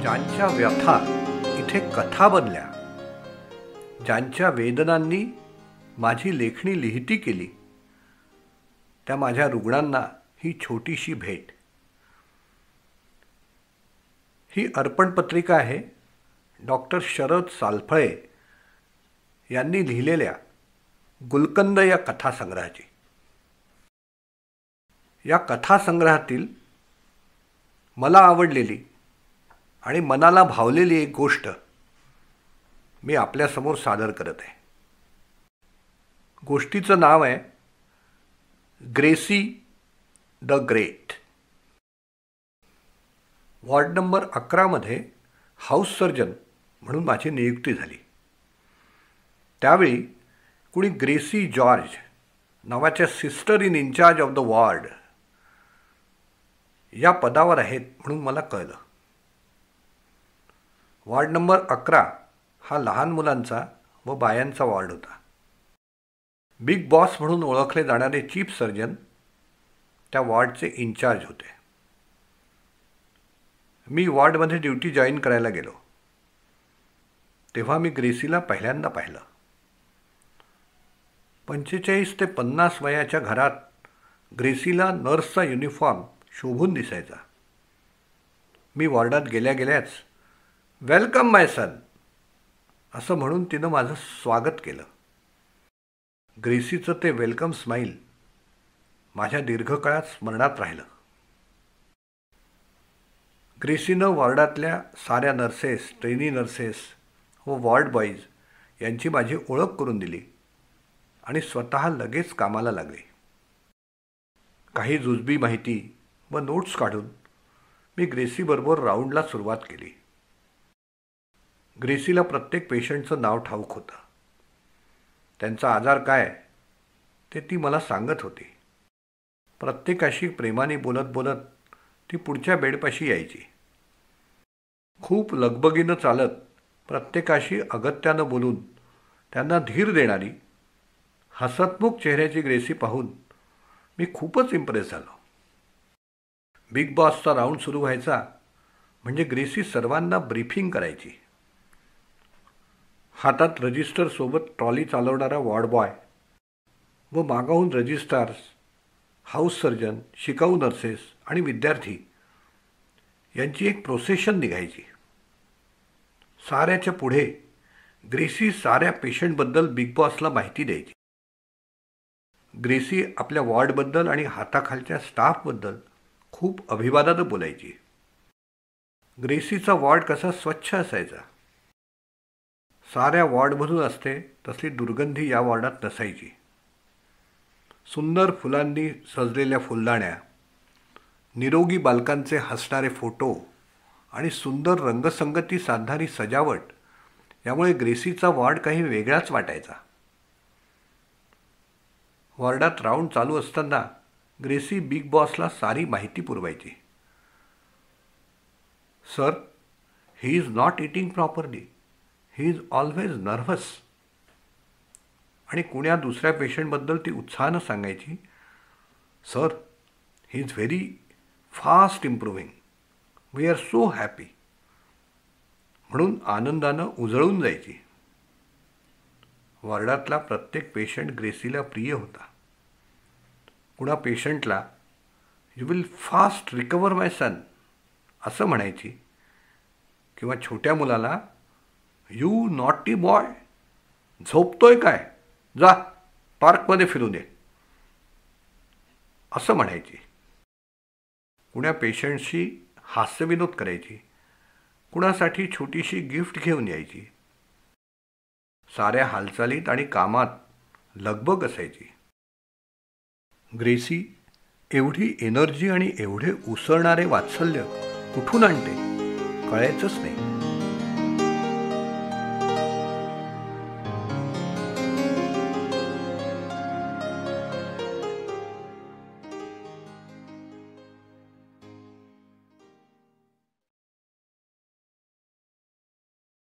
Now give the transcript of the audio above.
ज्यांच्या व्यथा इथे कथा बनल्या, ज्यांच्या वेदनांनी माझी लेखणी लिहिती केली, त्या माझ्या रुग्णांना ही छोटीशी भेट. ही अर्पण पत्रिका आहे डॉक्टर शरद सालफळे यांनी लिहिलेल्या गुलकंद या कथासंग्रहाची. या कथासंग्रहातील मला आवडलेली आणि मनाला भावलेली एक गोष्ट मी आपल्यासमोर सादर करत आहे. गोष्टीचं नाव आहे Gracie the great. Ward number 11 house surgeon म्हणून माझी नियुक्ती झाली. त्यावेळी कुणी ग्रेसी जॉर्ज नावाच्या sister in in charge of the ward या पदावर आहेत म्हणून मला कळलं. वॉर्ड नंबर 11 हा लहान मुलांचा व बायांचा वॉर्ड होता. बिग बॉस म्हणून ओळखले जाणारे चीफ सर्जन त्या वॉर्डचे इन्चार्ज होते. मी वॉर्डमध्ये ड्युटी जॉईन करायला गेलो तेव्हा मी ग्रेसीला पहिल्यांदा पाहिलं. 45 ते 50 वयाच्या घरात ग्रेसीला नर्सचा युनिफॉर्म शोभून दिसायचा. मी वॉर्डात गेल्या गेल्याच वेलकम माय सन असं म्हणून तिनं माझं स्वागत केलं. ग्रेसीचं ते वेलकम स्माईल माझ्या दीर्घकाळात स्मरणात राहिलं. ग्रेसीनं वॉर्डातल्या साऱ्या नर्सेस, ट्रेनी नर्सेस व वॉर्ड बॉईज यांची माझी ओळख करून दिली आणि स्वतः लगेच कामाला लागले. काही जुजबी माहिती व नोट्स काढून मी ग्रेसीबरोबर राऊंडला सुरुवात केली. ग्रेसीला प्रत्येक पेशंटचं नाव ठाऊक होतं. त्यांचा आजार काय ते ती मला सांगत होती. प्रत्येकाशी प्रेमाने बोलत बोलत ती पुढच्या बेडपाशी यायची. खूप लगबगीनं चालत प्रत्येकाशी अगत्यानं बोलून त्यांना धीर देणारी हसतमुख चेहऱ्याची ग्रेसी पाहून मी खूपच इम्प्रेस झालो. बिग बॉसचा राऊंड सुरू व्हायचा म्हणजे ग्रेसी सर्वांना ब्रीफिंग करायची. हातात रजिस्टरसोबत ट्रॉली चालवणारा वॉर्ड बॉय व मागाहून रजिस्ट्रार्स, हाऊस सर्जन, शिकाऊ नर्सेस आणि विद्यार्थी यांची एक प्रोसेशन निघायची. साऱ्याच्या पुढे ग्रेसी साऱ्या पेशंटबद्दल बिग बॉसला माहिती द्यायची. ग्रेसी आपल्या वॉर्डबद्दल आणि हाताखालच्या स्टाफबद्दल खूप अभिवादानं बोलायची. ग्रेसीचा वॉर्ड कसा स्वच्छ असायचा. साऱ्या वॉर्डमधून असते तसली दुर्गंधी या वॉर्डात नसायची. सुंदर फुलांनी सजलेल्या फुलदाण्या, निरोगी बालकांचे हसणारे फोटो आणि सुंदर रंगसंगती साधणारी सजावट यामुळे ग्रेसीचा वॉर्ड काही वेगळाच वाटायचा. वॉर्डात राऊंड चालू असताना ग्रेसी बिग बॉसला सारी माहिती पुरवायची. Sir, he is not eating properly, he is always nervous. आणि कुण्या दुसऱ्या पेशंटबद्दल ती उत्साहानं सांगायची, sir, he is very fast improving, we are so happy म्हणून आनंदानं उजळून जायची. वॉर्डातला प्रत्येक पेशंट ग्रेसीला प्रिय होता. कुणा पेशंटला you will fast recover my son असं म्हणायची किंवा छोट्या मुलाला यू नॉटी बॉय, झोपतोय काय, जा पार्कमध्ये फिरून ये असं म्हणायची. कुण्या पेशंटशी हास्यविनोद करायची, कुणासाठी छोटीशी गिफ्ट घेऊन यायची. साऱ्या हालचालीत आणि कामात लगबग असायची. ग्रेसी एवढी एनर्जी आणि एवढे उसळणारे वात्सल्य कुठून आणते कळायचंच नाही.